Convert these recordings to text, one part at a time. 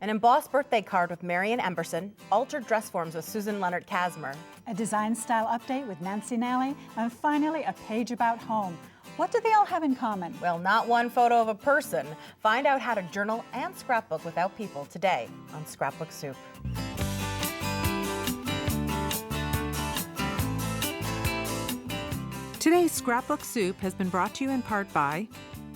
An embossed birthday card with Marion Emberson, altered dress forms with Susan Lenart Kazmer, a design style update with Nancy Nally, and finally a page about home. What do they all have in common? Well, not one photo of a person. Find out how to journal and scrapbook without people today on Scrapbook Soup. Today's Scrapbook Soup has been brought to you in part by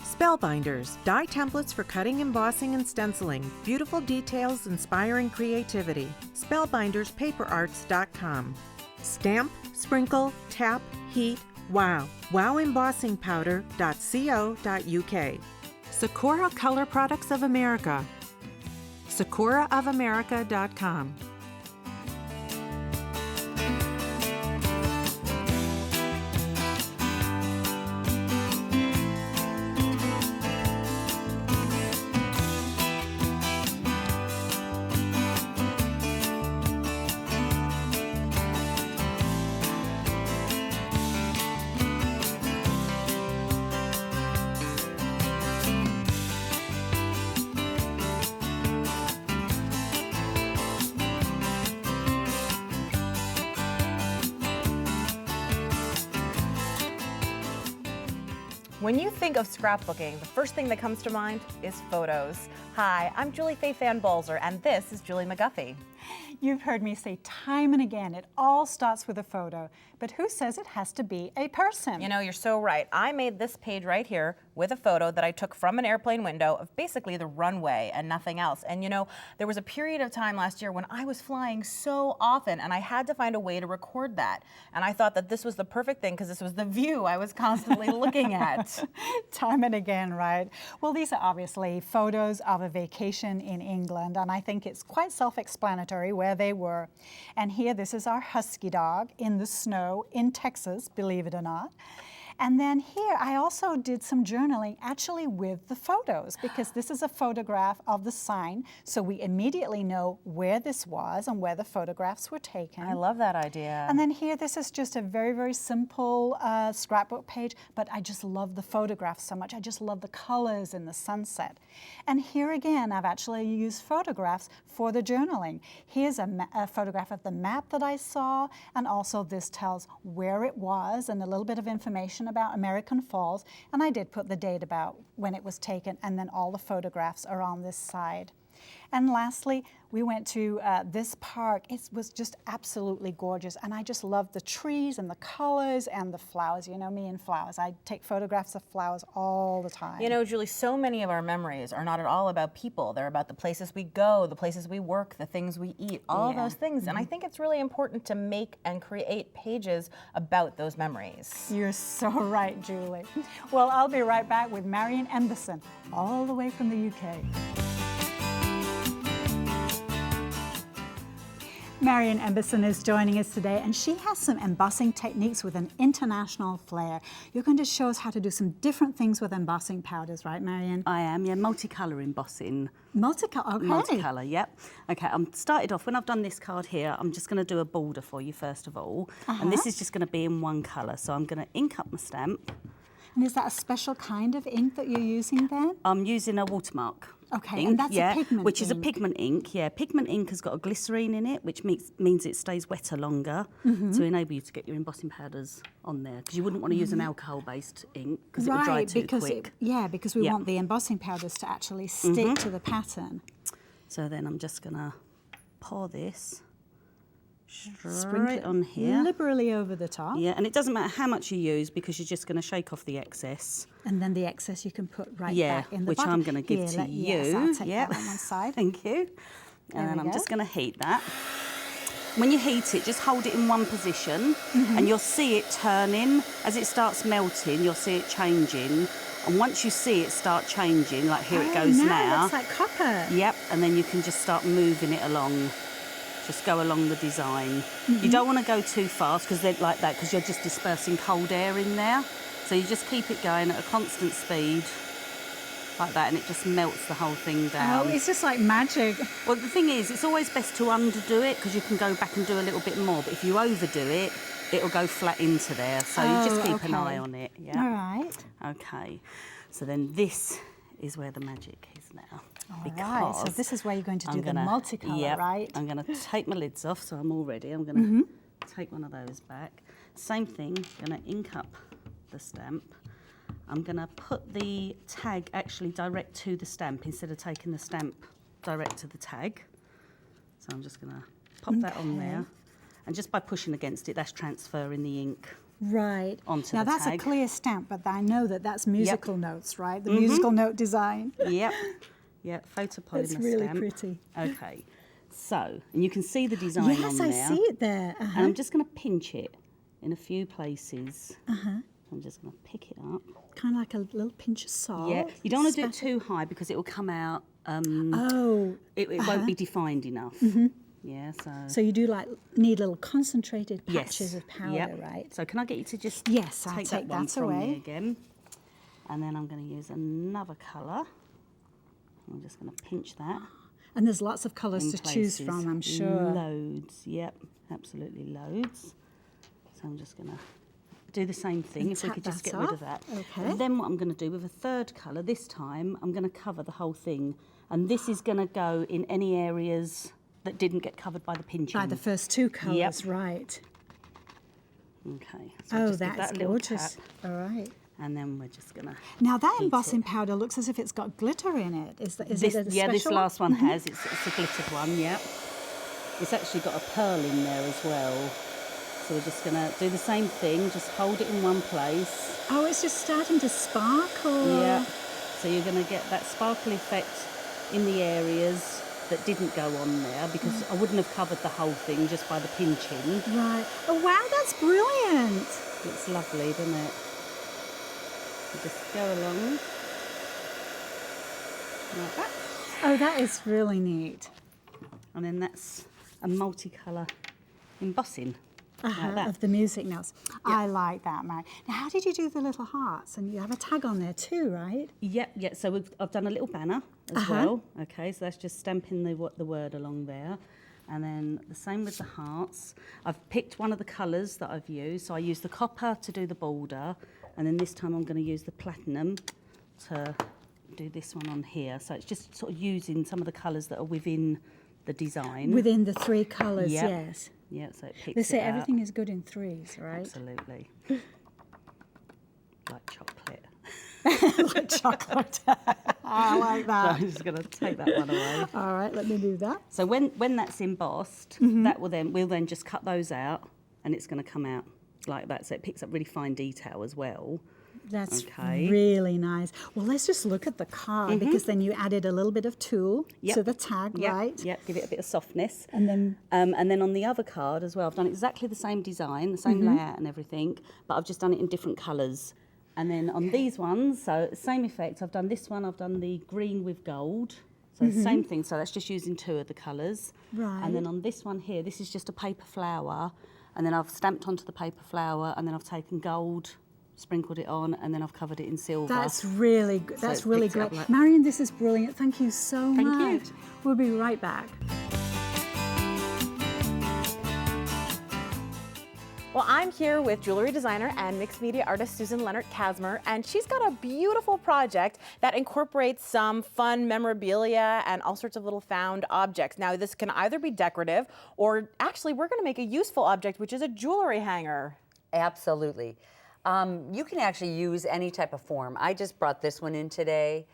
Spellbinders, dye templates for cutting, embossing, and stenciling. Beautiful details, inspiring creativity. Spellbinderspaperarts.com. Stamp, sprinkle, tap, heat, wow. Wowembossingpowder.co.uk. Sakura Color Products of America. sakuraofamerica.com. When you think of scrapbooking, the first thing that comes to mind is photos. Hi, I'm Julie Faye Fan Balzer, and this is Julie McGuffee. You've heard me say time and again, it all starts with a photo. But who says it has to be a person? You know, you're so right. I made this page right here with a photo that I took from an airplane window of basically the runway and nothing else. And you know, there was a period of time last year when I was flying so often and I had to find a way to record that. And I thought that this was the perfect thing because this was the view I was constantly looking at. Time and again, right? Well, these are obviously photos of a vacation in England, and I think it's quite self-explanatory where they were. And here, this is our husky dog in the snow in Texas, believe it or not. And then here, I also did some journaling actually with the photos, because this is a photograph of the sign, so we immediately know where this was and where the photographs were taken. I love that idea. And then here, this is just a very, very simple scrapbook page, but I just love the photographs so much. I just love the colors in the sunset. And here again, I've actually used photographs for the journaling. Here's a photograph of the map that I saw, and also this tells where it was and a little bit of information about American Falls, and I did put the date about when it was taken, and then all the photographs are on this side. And lastly, we went to this park. It was just absolutely gorgeous, and I just loved the trees and the colors and the flowers. You know me and flowers. I take photographs of flowers all the time. You know, Julie, so many of our memories are not at all about people. They're about the places we go, the places we work, the things we eat, all of those things. And I think it's really important to make and create pages about those memories. You're so right, Julie. Well, I'll be right back with Marion Emberson, all the way from the UK. Marion Emberson is joining us today, and she has some embossing techniques with an international flair. You're going to show us how to do some different things with embossing powders, right, Marion? I am, yeah, multicolour embossing. Multicolour, okay. Multicolour, yep. Okay, I'm started off, when I've done this card here, I'm just going to do a border for you first of all. And this is just going to be in one colour, so I'm going to ink up my stamp. And is that a special kind of ink that you're using then? I'm using a watermark. Okay, ink, and that's a pigment which is a ink. pigment ink, yeah. Pigment ink has got a glycerine in it, which means it stays wetter longer to enable you to get your embossing powders on there, because you wouldn't want to use an alcohol-based ink because it would dry too quick. Because we want the embossing powders to actually stick to the pattern. So then I'm just going to pour this Sprinkle straight on here. Liberally over the top. Yeah, and it doesn't matter how much you use because you're just going to shake off the excess. And then the excess you can put back in the which bucket. I'm going to give to you. Yes, I'll take that on one side. Thank you. And then I'm just going to heat that. When you heat it, just hold it in one position and you'll see it turning. As it starts melting, you'll see it changing. And once you see it start changing, like here it goes now. It's like copper. Yep, and then you can just start moving it along. Just go along the design. You don't want to go too fast because they're like that, because you're just dispersing cold air in there. So you just keep it going at a constant speed like that, and it just melts the whole thing down. Oh, it's just like magic. Well, the thing is, it's always best to underdo it because you can go back and do a little bit more. But if you overdo it, it'll go flat into there. So you just keep an eye on it. Yeah. All right. Okay. So then this is where the magic is now. Right, so this is where you're going to do the multicolour, right? I'm going to take my lids off, so I'm all ready. I'm going to take one of those back. Same thing, going to ink up the stamp. I'm going to put the tag actually direct to the stamp instead of taking the stamp direct to the tag. So I'm just going to pop that on there. And just by pushing against it, that's transferring the ink onto now the that's tag. a clear stamp, but I know that that's musical notes, right? The musical note design. Yep, photopolymer It's really stamp. pretty. Okay, so, and you can see the design on there. Yes, I see it there. And I'm just going to pinch it in a few places. I'm just going to pick it up. Kind of like a little pinch of salt. Yeah, you don't want to do it too high because it will come out, it won't be defined enough. Yeah, so you do need little concentrated patches of powder, right? So can I get you to just I'll take that one from me again? And then I'm going to use another colour. I'm just going to pinch that. And there's lots of colours to choose from, I'm sure. Loads, yep, absolutely loads. So I'm just going to do the same thing, if we could just get rid of that. Okay. And then what I'm going to do with a third colour, this time I'm going to cover the whole thing. And this is going to go in any areas that didn't get covered by the pinching. By the first two colours, right. Okay. So just give that's that a little gorgeous. tap, All right. and then we're just going to Now that embossing powder looks as if it's got glitter in it. Is it a special this last one has. It's a glittered one, yeah. It's actually got a pearl in there as well. So we're just going to do the same thing, just hold it in one place. Oh, it's just starting to sparkle. Yeah. So you're going to get that sparkle effect in the areas that didn't go on there because I wouldn't have covered the whole thing just by the pinching. Right. Oh, wow, that's brilliant. It's lovely, doesn't it? You just go along like that. Oh, that is really neat. And then that's a multicolour embossing. Like that. Of the music notes. Yeah. I like that, Mary. Now, how did you do the little hearts? And you have a tag on there too, right? Yep. So I've done a little banner as well. Okay, so that's just stamping the word along there. And then the same with the hearts. I've picked one of the colours that I've used. So I used the copper to do the border. And then this time I'm going to use the platinum to do this one on here. So it's just sort of using some of the colours that are within the design. Within the three colours, yes. Yeah, so it picks They say it out. everything is good in threes, right? Absolutely. Like chocolate. Like chocolate. I like that. So I'm just going to take that one away. All right, let me do that. So when that's embossed, we'll then just cut those out, and it's going to come out like that. So it picks up really fine detail as well. That's really nice. Well, let's just look at the card because then you added a little bit of tulle to the tag, right? Yep, give it a bit of softness. And then on the other card as well, I've done exactly the same design, the same layout and everything, but I've just done it in different colours. And then on these ones, so same effect, I've done this one, I've done the green with gold. So same thing, so that's just using two of the colours. Right. And then on this one here, this is just a paper flower, and then I've stamped onto the paper flower, and then I've taken gold, sprinkled it on, and then I've covered it in silver. that's really good. So That's it really picks it up great. like- Marion, this is brilliant. Thank you so much. Thank you. We'll be right back. Well, I'm here with jewelry designer and mixed media artist Susan Lenart Kazmer, and she's got a beautiful project that incorporates some fun memorabilia and all sorts of little found objects. Now, this can either be decorative, or actually, we're going to make a useful object, which is a jewelry hanger. Absolutely. You can actually use any type of form. I just brought this one in today.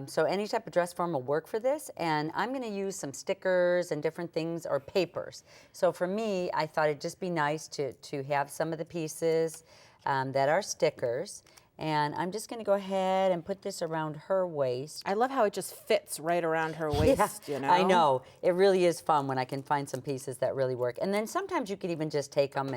So any type of dress form will work for this, and I'm going to use some stickers and different things or papers. So for me, I thought it'd just be nice to have some of the pieces that are stickers, and I'm just going to go ahead and put this around her waist. I love how it just fits right around her waist, you know? I know. It really is fun when I can find some pieces that really work. And then sometimes you could even just take them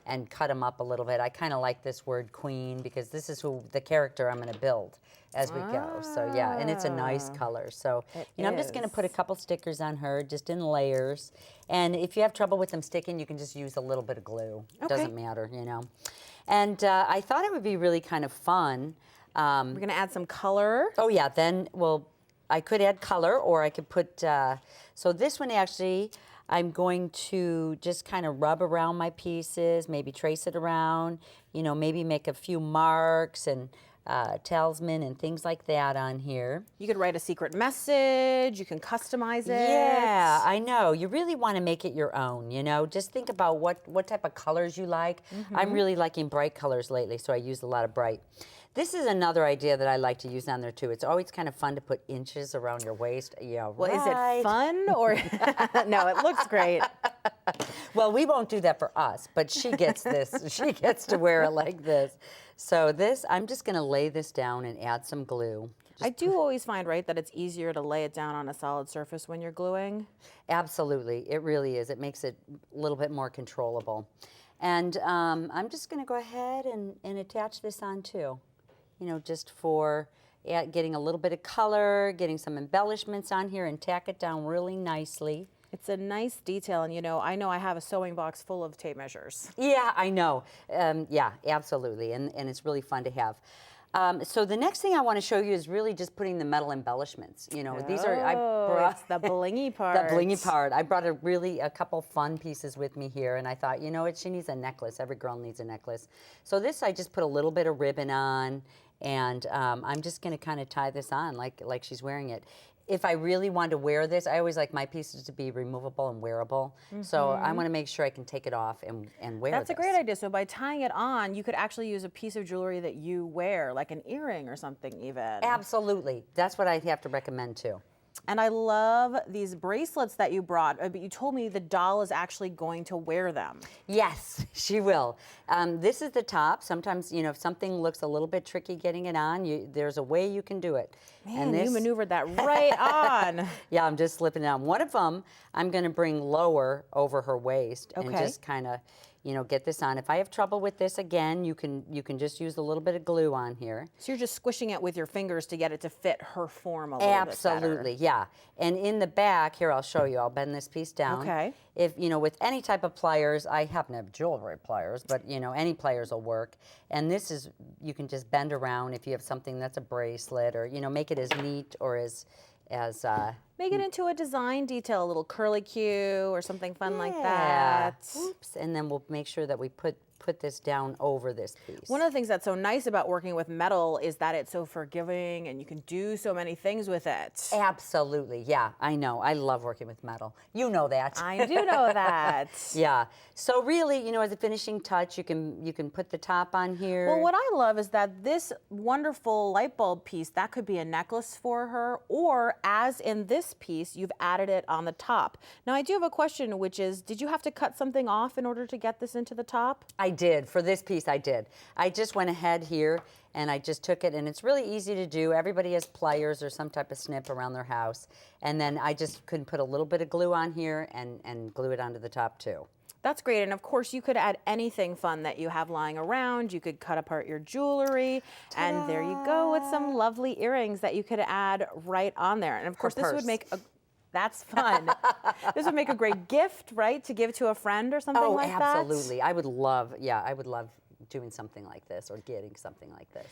and cut them up a little bit. I kind of like this word queen because this is the character I'm going to build as we go. So yeah, and it's a nice color. So, I'm just going to put a couple stickers on her just in layers. And if you have trouble with them sticking, you can just use a little bit of glue. It doesn't matter, And I thought it would be really kind of fun. We're going to add some color. Oh yeah, then, well, I could add color, or I could put, so this one actually, I'm going to just kind of rub around my pieces, maybe trace it around, maybe make a few marks and talisman and things like that on here. You could write a secret message, you can customize it. Yeah, I know. You really want to make it your own, you know. Just think about what type of colors you like. I'm really liking bright colors lately, so I use a lot of bright. This is another idea that I like to use on there too. It's always kind of fun to put inches around your waist. Yeah, Well, right. is it fun or no? It looks great. Well, we won't do that for us, but she gets this. She gets to wear it like this. So this, I'm just going to lay this down and add some glue. I do always find, right, that it's easier to lay it down on a solid surface when you're gluing. Absolutely, it really is. It makes it a little bit more controllable. And I'm just going to go ahead and attach this on too. You know, just for getting a little bit of color, getting some embellishments on here, and tack it down really nicely. It's a nice detail, and I know I have a sewing box full of tape measures. Yeah, I know. Yeah, absolutely, and it's really fun to have. So the next thing I want to show you is really just putting the metal embellishments. You know, these are, I brought It's the blingy part. the blingy part. I brought a couple fun pieces with me here, and I thought, you know what, she needs a necklace. Every girl needs a necklace. So this, I just put a little bit of ribbon on, and I'm just going to kind of tie this on like she's wearing it. If I really want to wear this, I always like my pieces to be removable and wearable. So I want to make sure I can take it off and wear That's this. a great idea. So by tying it on, you could actually use a piece of jewelry that you wear, like an earring or something even. Absolutely. That's what I have to recommend too. And I love these bracelets that you brought, but you told me the doll is actually going to wear them. Yes, she will. This is the top. Sometimes, you know, if something looks a little bit tricky getting it on, there's a way you can do it. Man, you maneuvered that right on. Yeah, I'm just slipping it on. One of them, I'm going to bring lower over her waist and just kind of, you know, get this on. If I have trouble with this, again, you can just use a little bit of glue on here. So you're just squishing it with your fingers to get it to fit her form a little bit better. Absolutely, yeah. And in the back, here, I'll show you. I'll bend this piece down. Okay. If, you know, with any type of pliers, I happen to have jewelry pliers, but, you know, any pliers will work. And this is, you can just bend around if you have something that's a bracelet, or, you know, make it as neat or as make it into a design detail, a little curlicue or something fun like yeah. that. Oops, and then we'll make sure that we put this down over this piece. One of the things that's so nice about working with metal is that it's so forgiving and you can do so many things with it. Absolutely, yeah, I know. I love working with metal. You know that. I do know that. Yeah. So really, you know, as a finishing touch, you can put the top on here. Well, what I love is that this wonderful light bulb piece, that could be a necklace for her, or as in this piece, you've added it on the top. Now, I do have a question, which is, did you have to cut something off in order to get this into the top? I did. For this piece, I did. I just went ahead here and I just took it, and it's really easy to do. Everybody has pliers or some type of snip around their house. And then I just could put a little bit of glue on here and glue it onto the top too. That's great. And of course, you could add anything fun that you have lying around. You could cut apart your jewelry. And there you go with some lovely earrings that you could add right on there. And of course, this would make a... That's fun. This would make a great gift, right, to give to a friend or something like that? Oh, absolutely. I would love doing something like this or getting something like this.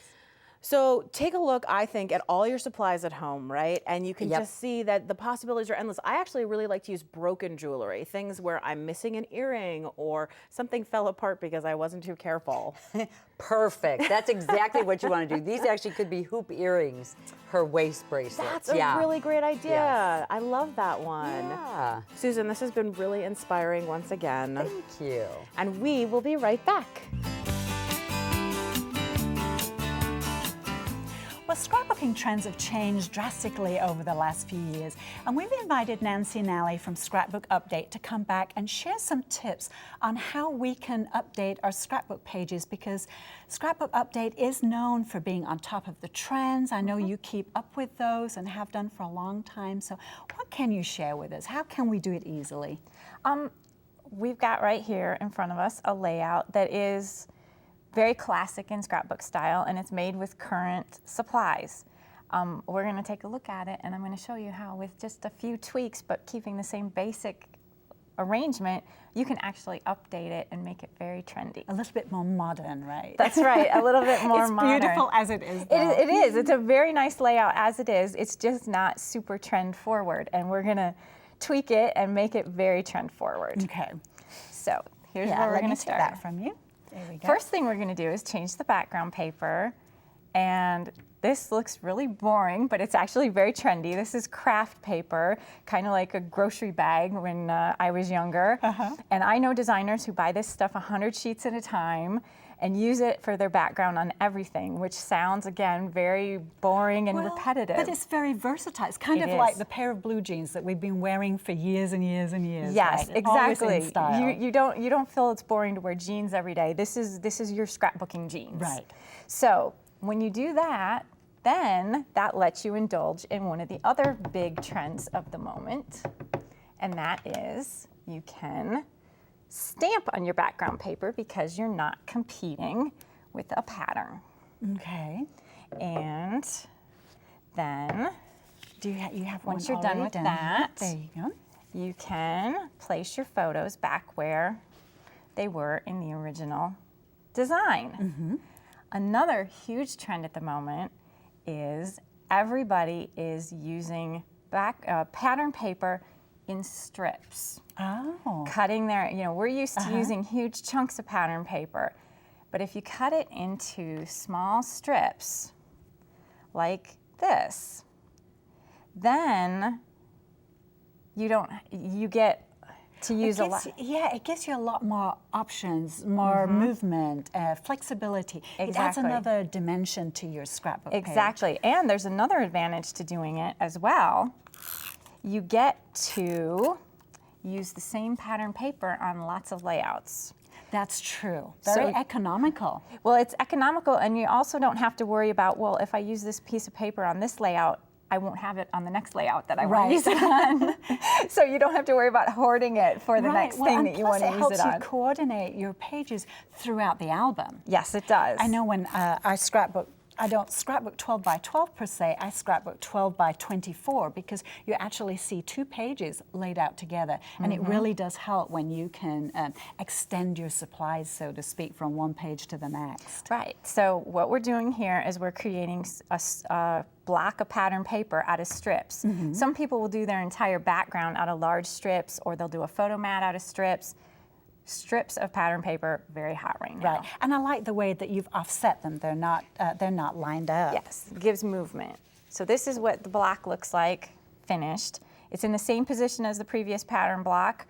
So take a look, I think, at all your supplies at home, right? And you can just see that the possibilities are endless. I actually really like to use broken jewelry, things where I'm missing an earring or something fell apart because I wasn't too careful. Perfect. That's exactly what you want to do. These actually could be hoop earrings, her waist bracelets. That's a really great idea. Yes. I love that one. Yeah. Susan, this has been really inspiring once again. Thank you. And we will be right back. Well, scrapbooking trends have changed drastically over the last few years, and we've invited Nancy Nally from Scrapbook Update to come back and share some tips on how we can update our scrapbook pages, because Scrapbook Update is known for being on top of the trends. I know you keep up with those and have done for a long time. So what can you share with us? How can we do it easily? We've got right here in front of us a layout that is very classic in scrapbook style, and it's made with current supplies. We're going to take a look at it, and I'm going to show you how, with just a few tweaks but keeping the same basic arrangement, you can actually update it and make it very trendy. A little bit more modern, right? That's right, a little bit more modern. It's beautiful as it is, though. It is. It's a very nice layout as it is. It's just not super trend forward, and we're going to tweak it and make it very trend forward. Okay. So here's where we're going to start. That from you. There we go. First thing we're going to do is change the background paper And this looks really boring, but it's actually very trendy. This is craft paper, kind of like a grocery bag when I was younger. And I know designers who buy this stuff 100 sheets at a time and use it for their background on everything, which sounds, again, very boring and repetitive. But it's very versatile. It's kind of like the pair of blue jeans that we've been wearing for years and years and years. Yes, right? exactly. Always in style. You don't feel it's boring to wear jeans every day. This is your scrapbooking jeans. Right. So when you do that, then that lets you indulge in one of the other big trends of the moment, and that is you can stamp on your background paper because you're not competing with a pattern. Okay. And then Do you have one once you're done already with done? that, There you go. you can place your photos back where they were in the original design. Another huge trend at the moment is everybody is using pattern paper in strips. Oh. Cutting we're used to using huge chunks of pattern paper, but if you cut it into small strips like this, then you get to use a lot. Yeah, it gives you a lot more options, more movement, flexibility. It adds Exactly. another dimension to your scrapbook page. Exactly, and there's another advantage to doing it as well. You get to use the same pattern paper on lots of layouts. That's true. Very economical. Well, it's economical, and you also don't have to worry about, well, if I use this piece of paper on this layout, I won't have it on the next layout that I want to use it on. So you don't have to worry about hoarding it for the next thing that you want to use it on. Plus it helps you coordinate your pages throughout the album. Yes, it does. I know when I scrapbook, I don't scrapbook 12 by 12 per se, I scrapbook 12 by 24 because you actually see two pages laid out together. And it really does help when you can extend your supplies, so to speak, from one page to the next. Right, so what we're doing here is we're creating a block of pattern paper out of strips. Some people will do their entire background out of large strips, or they'll do a photo mat out of strips. Strips of pattern paper, very hot right now. Right, and I like the way that you've offset them. They're not lined up. Yes, it gives movement. So this is what the block looks like finished. It's in the same position as the previous pattern block,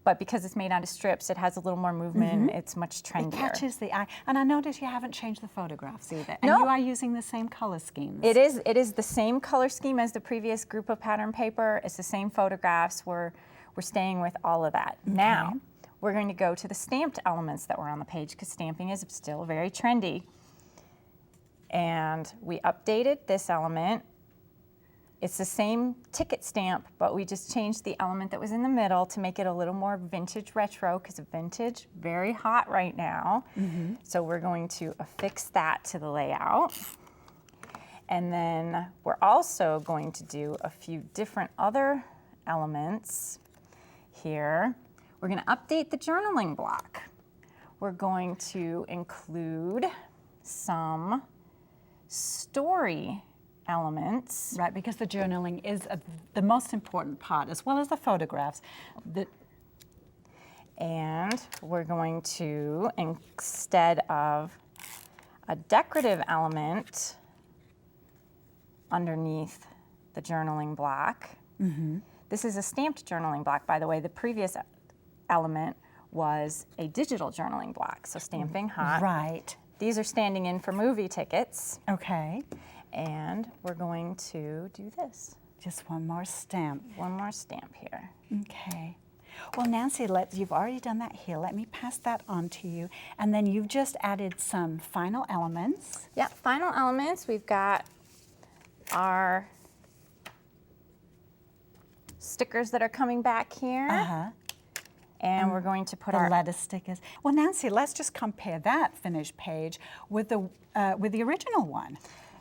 but because it's made out of strips, it has a little more movement. It's much trendier. It catches the eye. And I notice you haven't changed the photographs either. And No. you are using the same color schemes. It is the same color scheme as the previous group of pattern paper. It's the same photographs. We're staying with all of that. Now, we're going to go to the stamped elements that were on the page because stamping is still very trendy. And we updated this element. It's the same ticket stamp, but we just changed the element that was in the middle to make it a little more vintage retro because vintage, very hot right now. So we're going to affix that to the layout. And then we're also going to do a few different other elements here. We're going to update the journaling block. We're going to include some story elements. Right, because the journaling is the most important part, as well as the photographs. And we're going to, instead of a decorative element underneath the journaling block, this is a stamped journaling block, by the way. The previous element was a digital journaling block, so stamping hot. Right. These are standing in for movie tickets. Okay. And we're going to do this. Just one more stamp. One more stamp here. Okay. Well, Nancy, you've already done that here. Let me pass that on to you. And then you've just added some final elements. Yeah, final elements. We've got our stickers that are coming back here. And we're going to put the our lettuce stickers. Well, Nancy, let's just compare that finished page with the original one.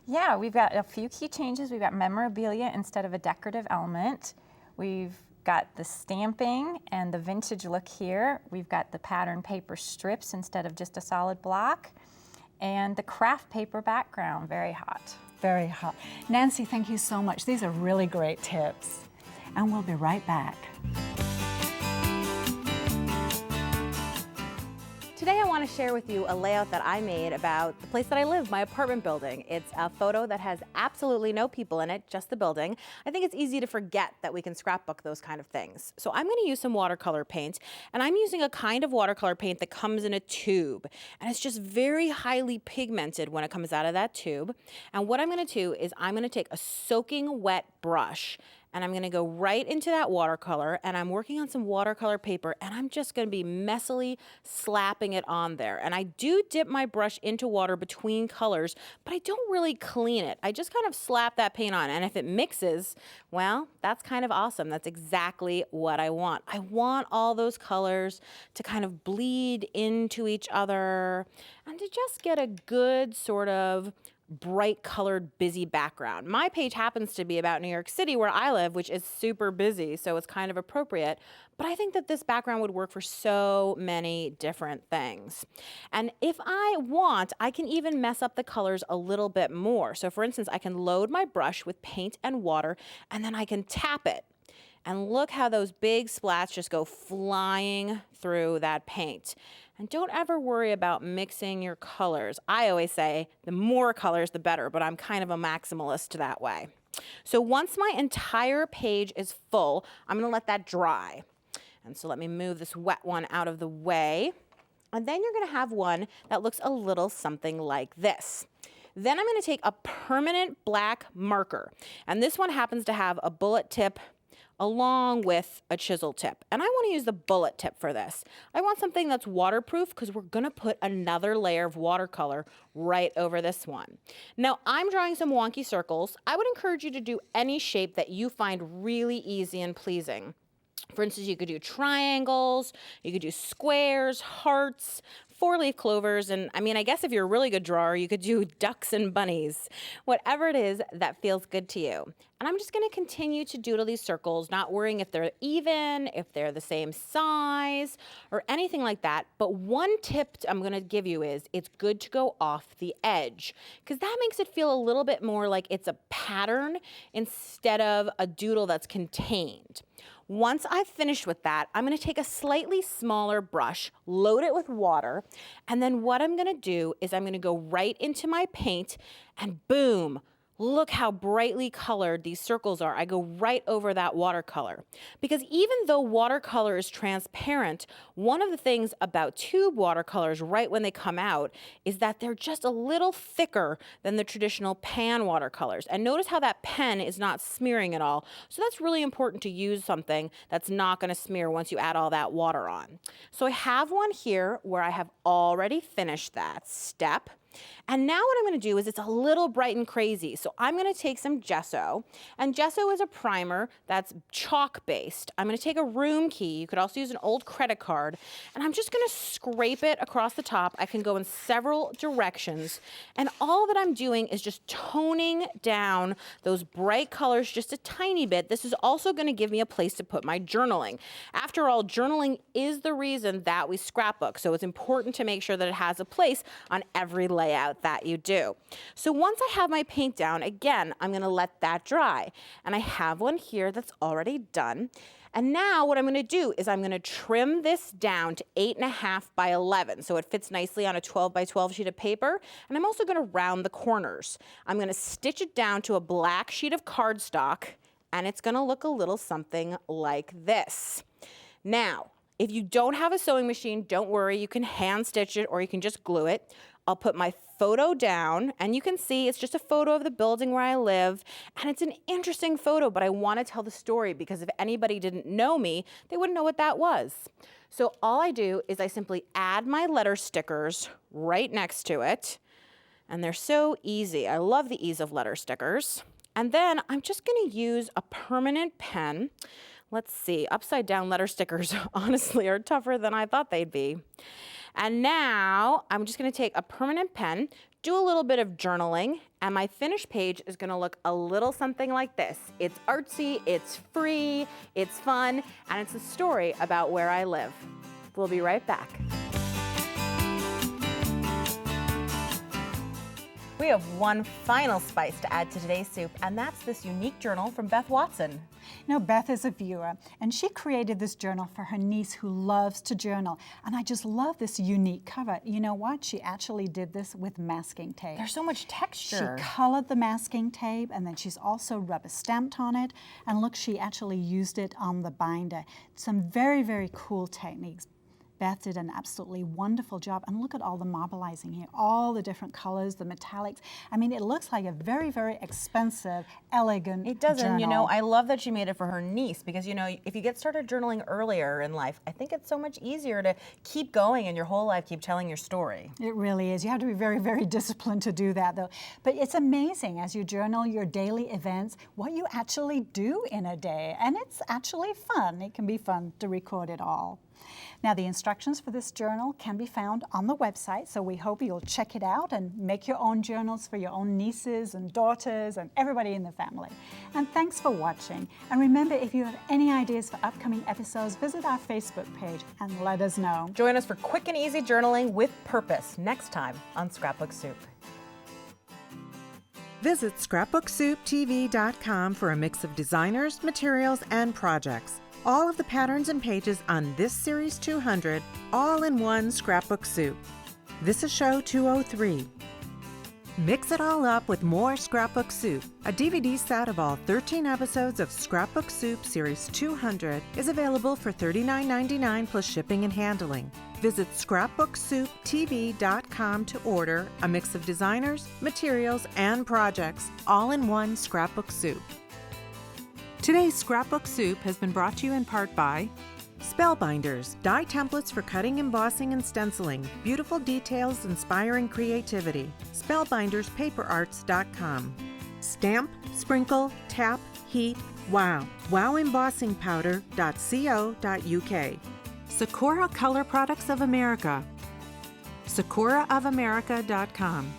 Yeah, we've got a few key changes. We've got memorabilia instead of a decorative element. We've got the stamping and the vintage look here. We've got the pattern paper strips instead of just a solid block. And the craft paper background, very hot. Very hot. Nancy, thank you so much. These are really great tips. And we'll be right back. Today I want to share with you a layout that I made about the place that I live, my apartment building. It's a photo that has absolutely no people in it, just the building. I think it's easy to forget that we can scrapbook those kind of things. So I'm going to use some watercolor paint, and I'm using a kind of watercolor paint that comes in a tube, and it's just very highly pigmented when it comes out of that tube. And what I'm going to do is I'm going to take a soaking wet brush, and I'm gonna go right into that watercolor, and I'm working on some watercolor paper, and I'm just gonna be messily slapping it on there. And I do dip my brush into water between colors, but I don't really clean it. I just kind of slap that paint on, and if it mixes, well, that's kind of awesome. That's exactly what I want. I want all those colors to kind of bleed into each other and to just get a good sort of bright colored busy background. My page happens to be about New York City where I live, which is super busy, so it's kind of appropriate. But I think that this background would work for so many different things. And if I want, I can even mess up the colors a little bit more. So for instance, I can load my brush with paint and water, and then I can tap it. And look how those big splats just go flying through that paint. And don't ever worry about mixing your colors. I always say the more colors, the better, but I'm kind of a maximalist that way. So once my entire page is full, I'm gonna let that dry. And so let me move this wet one out of the way. And then you're gonna have one that looks a little something like this. Then I'm gonna take a permanent black marker. And this one happens to have a bullet tip along with a chisel tip. And I want to use the bullet tip for this. I want something that's waterproof because we're going to put another layer of watercolor right over this one. Now I'm drawing some wonky circles. I would encourage you to do any shape that you find really easy and pleasing. For instance, you could do triangles, you could do squares, hearts, 4-leaf clovers, and I mean, I guess if you're a really good drawer, you could do ducks and bunnies, whatever it is that feels good to you. And I'm just gonna continue to doodle these circles, not worrying if they're even, if they're the same size, or anything like that. But one tip I'm gonna give you is it's good to go off the edge, because that makes it feel a little bit more like it's a pattern instead of a doodle that's contained. Once I've finished with that, I'm gonna take a slightly smaller brush, load it with water, and then what I'm gonna do is I'm gonna go right into my paint and boom, look how brightly colored these circles are. I go right over that watercolor. Because even though watercolor is transparent, one of the things about tube watercolors right when they come out is that they're just a little thicker than the traditional pan watercolors. And notice how that pen is not smearing at all. So that's really important to use something that's not gonna smear once you add all that water on. So I have one here where I have already finished that step. And now what I'm gonna do is it's a little bright and crazy. So I'm gonna take some gesso, and gesso is a primer that's chalk based. I'm gonna take a room key, you could also use an old credit card, and I'm just gonna scrape it across the top. I can go in several directions, and all that I'm doing is just toning down those bright colors just a tiny bit. This is also gonna give me a place to put my journaling. After all, journaling is the reason that we scrapbook, so it's important to make sure that it has a place on every layout that you do. So once I have my paint down, again, I'm gonna let that dry. And I have one here that's already done. And now what I'm gonna do is I'm gonna trim this down to 8.5 by 11. So it fits nicely on a 12 by 12 sheet of paper. And I'm also gonna round the corners. I'm gonna stitch it down to a black sheet of cardstock, and it's gonna look a little something like this. Now, if you don't have a sewing machine, don't worry, you can hand stitch it or you can just glue it. I'll put my photo down, and you can see it's just a photo of the building where I live, and it's an interesting photo, but I want to tell the story because if anybody didn't know me, they wouldn't know what that was. So all I do is I simply add my letter stickers right next to it, and they're so easy. I love the ease of letter stickers. And then I'm just gonna use a permanent pen. Let's see, upside down letter stickers honestly are tougher than I thought they'd be. And now I'm just gonna take a permanent pen, do a little bit of journaling, and my finished page is gonna look a little something like this. It's artsy, it's free, it's fun, and it's a story about where I live. We'll be right back. We have one final spice to add to today's soup, and that's this unique journal from Beth Watson. You know, Beth is a viewer, and she created this journal for her niece who loves to journal. And I just love this unique cover. You know what? She actually did this with masking tape. There's so much texture. She colored the masking tape, and then she's also rubber stamped on it. And look, she actually used it on the binder. Some very, very cool techniques. Beth did an absolutely wonderful job. And look at all the marbleizing here, all the different colors, the metallics. I mean, it looks like a very, very expensive, elegant It does, and you know, journal. I love that she made it for her niece because, you know, if you get started journaling earlier in life, I think it's so much easier to keep going and your whole life keep telling your story. It really is. You have to be very, very disciplined to do that, though. But it's amazing as you journal your daily events, what you actually do in a day. And it's actually fun. It can be fun to record it all. Now, the instructions for this journal can be found on the website, so we hope you'll check it out and make your own journals for your own nieces and daughters and everybody in the family. And thanks for watching. And remember, if you have any ideas for upcoming episodes, visit our Facebook page and let us know. Join us for quick and easy journaling with purpose next time on Scrapbook Soup. Visit scrapbooksouptv.com for a mix of designers, materials, and projects. All of the patterns and pages on this Series 200, all in one scrapbook soup. This is show 203. Mix it all up with more Scrapbook Soup. A DVD set of all 13 episodes of Scrapbook Soup Series 200 is available for $39.99 plus shipping and handling. Visit scrapbooksouptv.com to order a mix of designers, materials, and projects, all in one scrapbook soup. Today's Scrapbook Soup has been brought to you in part by Spellbinders, die templates for cutting, embossing, and stenciling. Beautiful details inspiring creativity. Spellbinderspaperarts.com. Stamp, sprinkle, tap, heat, wow. wowembossingpowder.co.uk. Sakura Color Products of America. sakuraofamerica.com.